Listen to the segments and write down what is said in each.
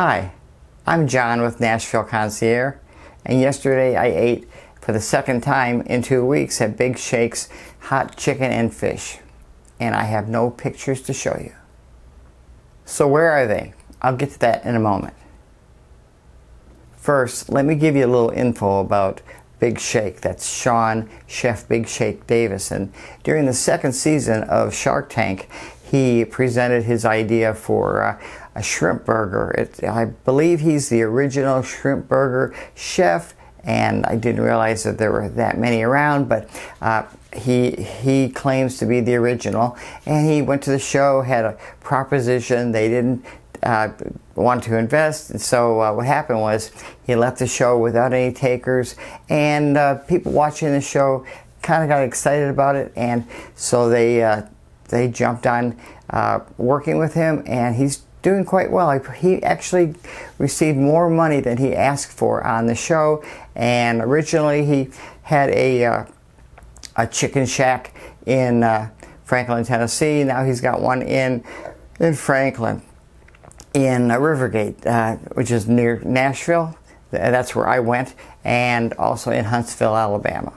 Hi, I'm John with Nashville Concierge, and yesterday I ate for the second time in 2 weeks at Big Shake's hot chicken and fish, and I have no pictures to show you. So where are they? I'll get to that in a moment. First, let me give you a little info about Big Shake. That's Sean, Chef Big Shake Davis. And during the second season of Shark Tank, he presented his idea for a shrimp burger. I believe he's the original shrimp burger chef, and I didn't realize that there were that many around, but he claims to be the original. And he went to the show, had a proposition. They didn't want to invest, and so what happened was he left the show without any takers, and people watching the show kind of got excited about it, and so they jumped on working with him, and he's doing quite well. He actually received more money than he asked for on the show, and originally he had a chicken shack in Franklin, Tennessee. Now he's got one in Franklin, in Rivergate, which is near Nashville. That's where I went, and also in Huntsville, Alabama.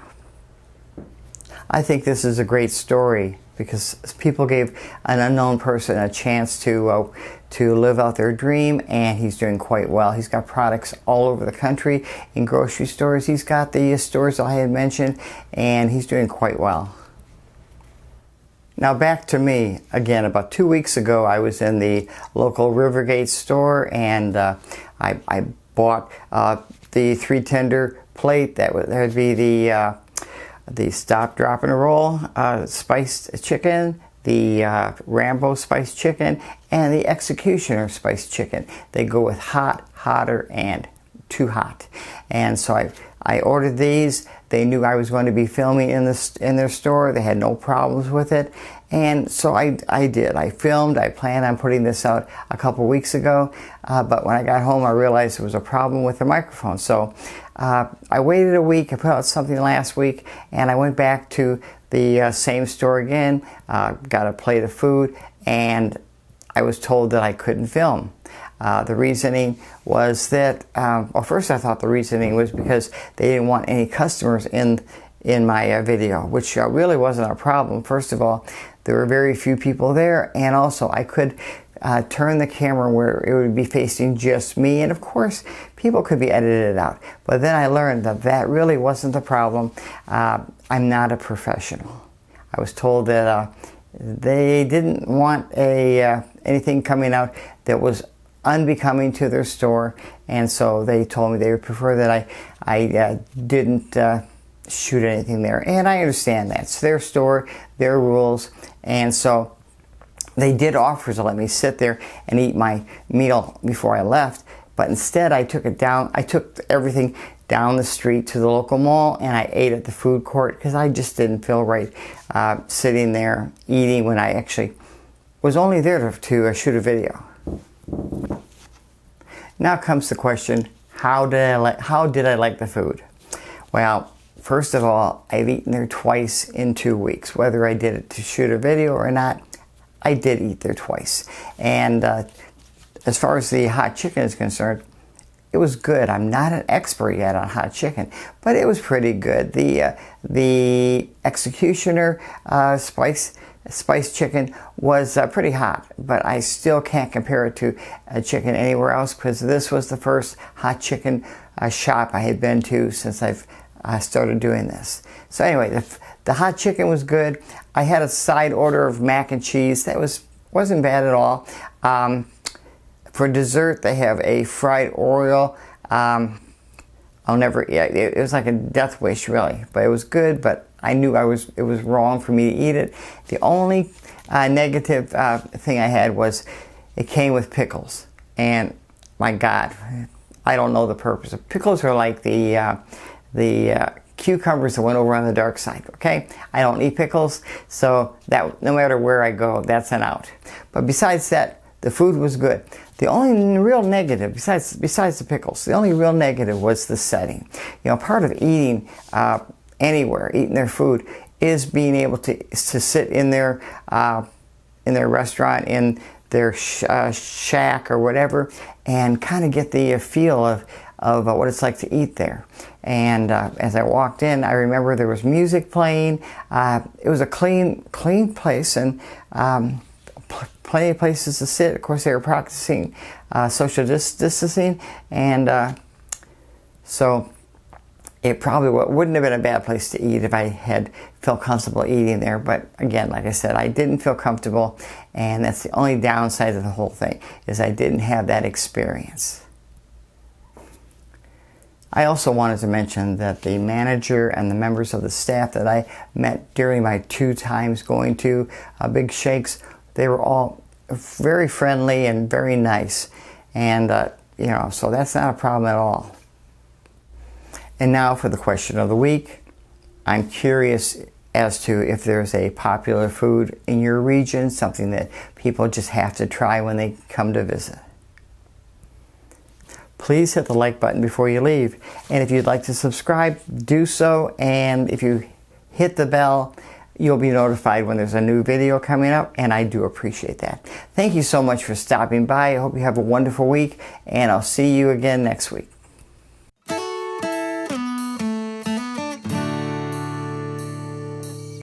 I think this is a great story because people gave an unknown person a chance to live out their dream, and he's doing quite well. He's got products all over the country in grocery stores. He's got the stores I had mentioned, and he's doing quite well. Now back to me. Again, about 2 weeks ago I was in the local Rivergate store, and I bought the 3-tender plate. That would be the Stop, Drop, and Roll spiced chicken, the Rambo spiced chicken, and the Executioner spiced chicken. They go with hot, hotter, and too hot. And so I ordered these. They knew I was going to be filming in their store. They had no problems with it. And so I did. I filmed. I planned on putting this out a couple weeks ago. But when I got home, I realized there was a problem with the microphone. So I waited a week. I put out something last week, and I went back to the same store again, got a plate of food, and I was told that I couldn't film. The reasoning was that, well, first I thought the reasoning was because they didn't want any customers in my video, which really wasn't a problem. First of all, there were very few people there, and also I could turn the camera where it would be facing just me, and of course people could be edited out. But then I learned that that really wasn't the problem. I'm not a professional. I was told that they didn't want anything coming out that was unbecoming to their store, and so they told me they would prefer that I didn't shoot anything there. And I understand that. It's their store, their rules, and so they did offer to let me sit there and eat my meal before I left, but instead I took it down. I took everything down the street to the local mall, and I ate at the food court because I just didn't feel right sitting there eating when I actually was only there to shoot a video. Now comes the question, how did I like the food? Well, first of all, I've eaten there twice in 2 weeks. Whether I did it to shoot a video or not, I did eat there twice. And as far as the hot chicken is concerned, it was good. I'm not an expert yet on hot chicken, but it was pretty good. The Executioner spiced chicken was pretty hot, but I still can't compare it to a chicken anywhere else because this was the first hot chicken shop I had been to since I've started doing this. So anyway, the hot chicken was good. I had a side order of mac and cheese. That wasn't bad at all. For dessert, they have a fried Oreo. It was like a death wish, really, but it was good. But I knew it was wrong for me to eat it. The only negative thing I had was it came with pickles, and my God, I don't know the purpose of pickles. Are like the cucumbers that went over on the dark side. Okay, I don't eat pickles, so that no matter where I go, that's an out. But besides that, the food was good. The only real negative, besides the pickles, the only real negative was the setting. You know, part of eating anywhere, eating their food, is being able to sit in their restaurant in their shack or whatever, and kind of get the feel of what it's like to eat there. And as I walked in, I remember there was music playing. It was a clean place, and plenty of places to sit. Of course, they were practicing social distancing, and so it probably wouldn't have been a bad place to eat if I had felt comfortable eating there. But again, like I said, I didn't feel comfortable, and that's the only downside of the whole thing, is I didn't have that experience. I also wanted to mention that the manager and the members of the staff that I met during my 2 times going to Big Shakes, they were all very friendly and very nice. And, you know, so that's not a problem at all. And now for the question of the week. I'm curious as to if there's a popular food in your region, something that people just have to try when they come to visit. Please hit the like button before you leave. And if you'd like to subscribe, do so. And if you hit the bell, you'll be notified when there's a new video coming up, and I do appreciate that. Thank you so much for stopping by. I hope you have a wonderful week, and I'll see you again next week.